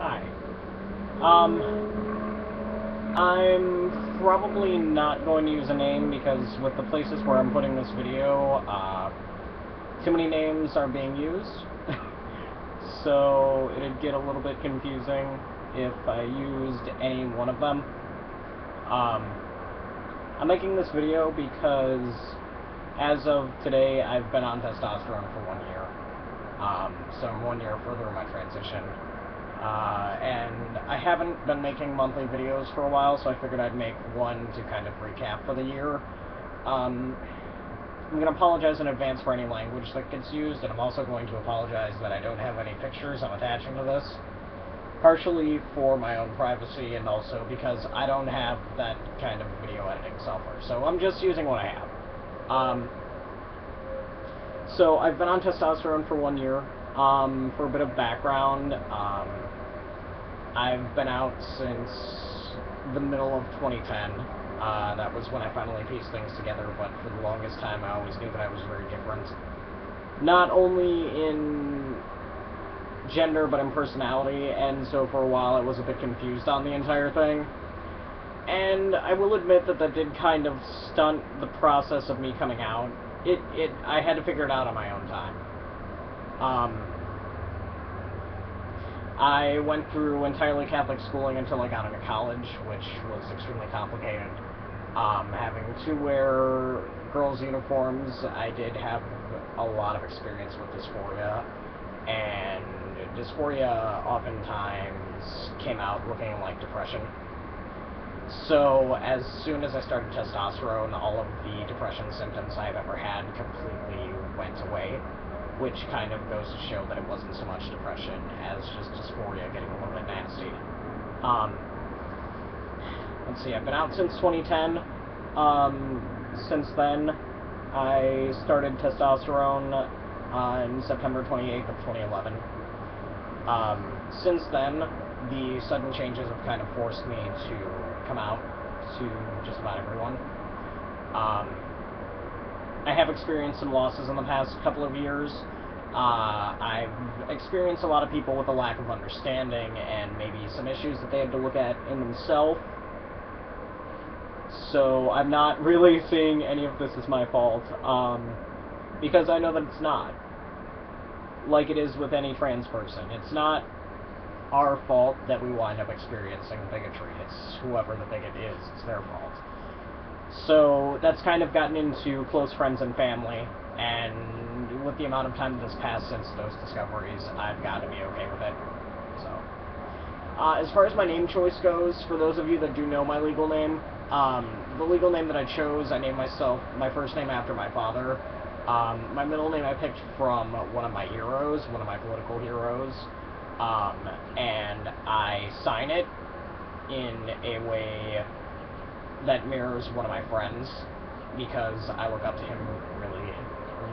Hi. Um, I'm probably not going to use a name because with the places where I'm putting this video, too many names are being used. So it'd get a little bit confusing if I used any one of them. Um, I'm making this video because as of today, I've been on testosterone for 1 year. So I'm 1 year further in my transition. And I haven't been making monthly videos for a while, so I figured I'd make one to kind of recap for the year. I'm going to apologize in advance for any language that gets used, and I'm also going to apologize that I don't have any pictures I'm attaching to this. Partially for my own privacy, and also because I don't have that kind of video editing software, so I'm just using what I have. So I've been on testosterone for 1 year. For a bit of background, I've been out since the middle of 2010. That was when I finally pieced things together, but for the longest time I always knew that I was very different. Not only in gender, but in personality, and so for a while I was a bit confused on the entire thing. And I will admit that that did kind of stunt the process of me coming out. I had to figure it out on my own time. I went through entirely Catholic schooling until I got into college, which was extremely complicated. Having to wear girls' uniforms, I did have a lot of experience with dysphoria, and dysphoria oftentimes came out looking like depression. So as soon as I started testosterone, all of the depression symptoms I've ever had completely went away, which kind of goes to show that it wasn't so much depression as just dysphoria getting a little bit nasty. Let's see, I've been out since 2010. Since then, I started testosterone on September 28th of 2011. Since then, the sudden changes have kind of forced me to come out to just about everyone. I have experienced some losses in the past couple of years. I've experienced a lot of people with a lack of understanding and maybe some issues that they have to look at in themselves. So I'm not really seeing any of this as my fault, because I know that it's not. Like it is with any trans person. It's not our fault that we wind up experiencing bigotry. It's whoever the bigot is, it's their fault. So that's kind of gotten into close friends and family, and with the amount of time that's passed since those discoveries, I've got to be okay with it. So, as far as my name choice goes, for those of you that do know my legal name, the legal name that I chose, I named myself my first name after my father. My middle name I picked from one of my heroes, one of my political heroes, and I sign it in a way that mirrors one of my friends, because I look up to him really,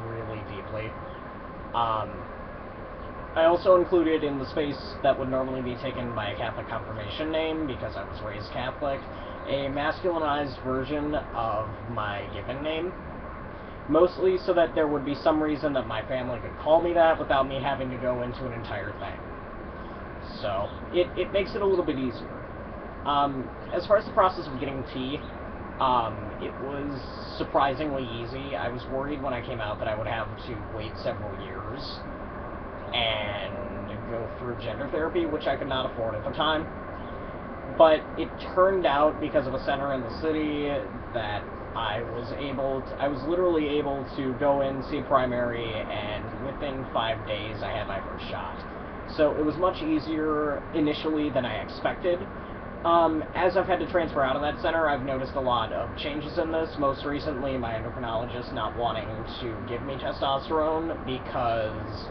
really deeply. I also included in the space that would normally be taken by a Catholic confirmation name, because I was raised Catholic, a masculinized version of my given name, mostly so that there would be some reason that my family could call me that without me having to go into an entire thing. So, it makes it a little bit easier. As far as the process of getting tea, it was surprisingly easy. I was worried when I came out that I would have to wait several years and go through gender therapy, which I could not afford at the time. But it turned out, because of a center in the city, that I was literally able to go in, see primary, and within 5 days I had my first shot. So it was much easier initially than I expected. As I've had to transfer out of that center, I've noticed a lot of changes in this. Most recently, my endocrinologist not wanting to give me testosterone because,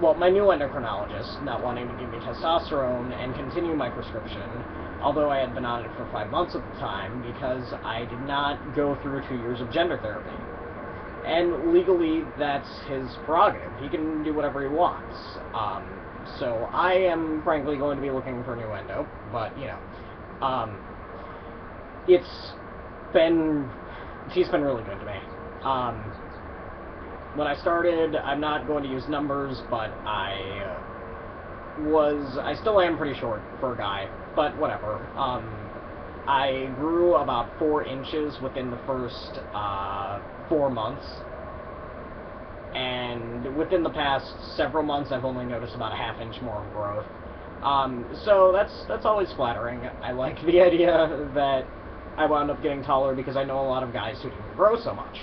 well, my new endocrinologist not wanting to give me testosterone and continue my prescription, although I had been on it for 5 months at the time, because I did not go through 2 years of gender therapy. And legally, that's his prerogative. He can do whatever he wants. So I am frankly going to be looking for a new endo, but, you know, she's been really good to me. When I started, I'm not going to use numbers, but I still am pretty short for a guy, but whatever. I grew about 4 inches within the first 4 months, and within the past several months I've only noticed about a ½ inch more of growth. So that's always flattering. I like the idea that I wound up getting taller because I know a lot of guys who didn't grow so much.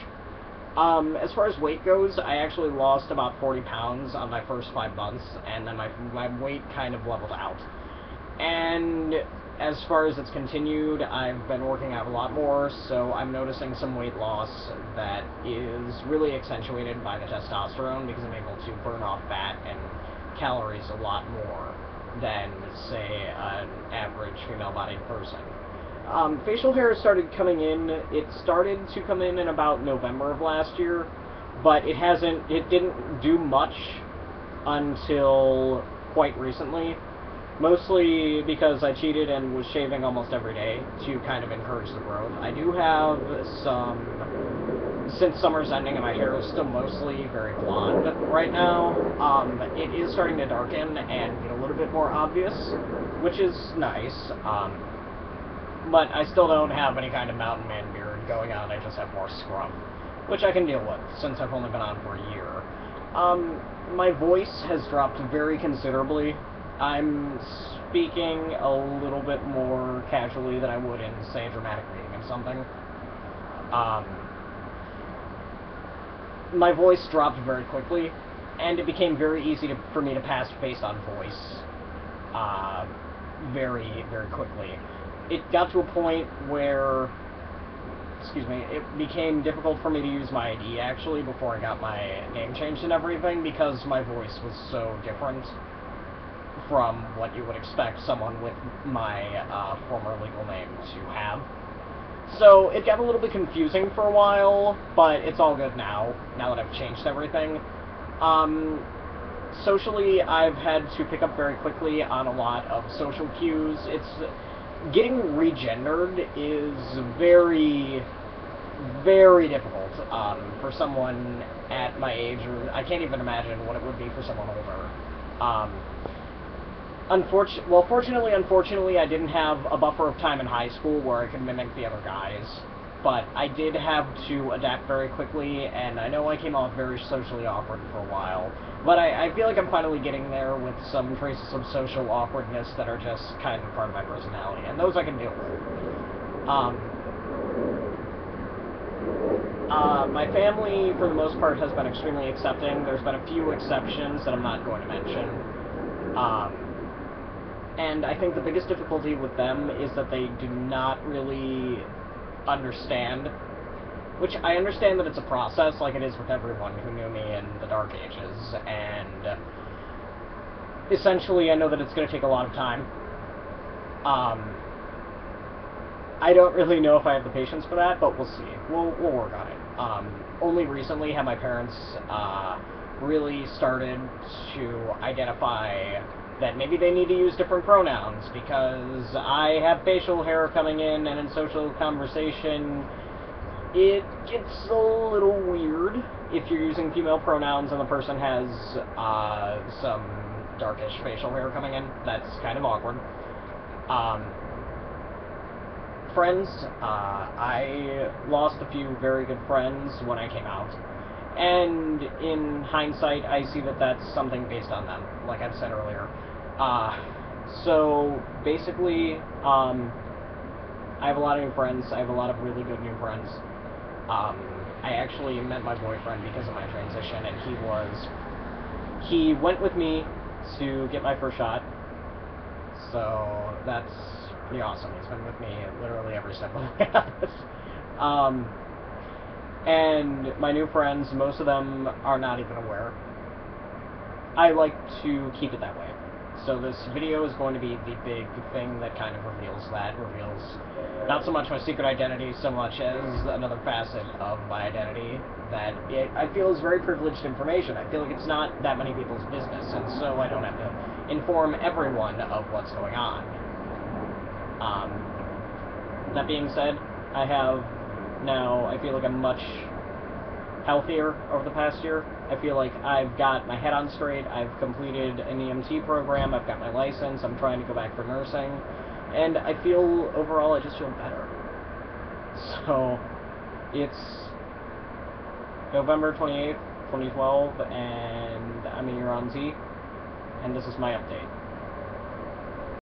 As far as weight goes, I actually lost about 40 pounds on my first 5 months, and then my weight kind of leveled out. And as far as it's continued, I've been working out a lot more, so I'm noticing some weight loss that is really accentuated by the testosterone, because I'm able to burn off fat and calories a lot more than, say, an average female-bodied person. Facial hair started coming in. It started to come in about November of last year, but it didn't do much until quite recently. Mostly because I cheated and was shaving almost every day to kind of encourage the growth. I do have since summer's ending and my hair is still mostly very blonde right now, it is starting to darken and get a little bit more obvious, which is nice. But I still don't have any kind of mountain man beard going on, I just have more scruff, which I can deal with, since I've only been on for a year. My voice has dropped very considerably. I'm speaking a little bit more casually than I would in, say, a dramatic reading of something. My voice dropped very quickly, and it became very easy for me to pass based on voice very, very quickly. It got to a point where, it became difficult for me to use my ID, actually, before I got my name changed and everything, because my voice was so different from what you would expect someone with my former legal name to have. So it got a little bit confusing for a while, but it's all good now that I've changed everything. Socially, I've had to pick up very quickly on a lot of social cues. Getting regendered is very, very difficult for someone at my age, or I can't even imagine what it would be for someone older. Fortunately, unfortunately, I didn't have a buffer of time in high school where I could mimic the other guys, but I did have to adapt very quickly, and I know I came off very socially awkward for a while, but I feel like I'm finally getting there with some traces of social awkwardness that are just kind of part of my personality, and those I can deal with. My family, for the most part, has been extremely accepting. There's been a few exceptions that I'm not going to mention. And I think the biggest difficulty with them is that they do not really understand, which I understand that it's a process, like it is with everyone who knew me in the Dark Ages, and essentially I know that it's going to take a lot of time. I don't really know if I have the patience for that, but we'll see. We'll work on it. Only recently have my parents really started to identify that maybe they need to use different pronouns, because I have facial hair coming in, and in social conversation, it gets a little weird if you're using female pronouns and the person has some darkish facial hair coming in. That's kind of awkward. Friends, I lost a few very good friends when I came out. And in hindsight, I see that that's something based on them, like I've said earlier. So basically, I have a lot of new friends. I have a lot of really good new friends. I actually met my boyfriend because of my transition, and he went with me to get my first shot. So that's pretty awesome. He's been with me literally every step of the way. And my new friends, most of them are not even aware. I like to keep it that way. So this video is going to be the big thing that kind of reveals not so much my secret identity, so much as another facet of my identity that I feel is very privileged information. I feel like it's not that many people's business, and so I don't have to inform everyone of what's going on. That being said, I feel like a much healthier over the past year. I feel like I've got my head on straight, I've completed an EMT program, I've got my license, I'm trying to go back for nursing, and I feel, overall, I just feel better. So, it's November 28th, 2012, and I'm here on Z, and this is my update.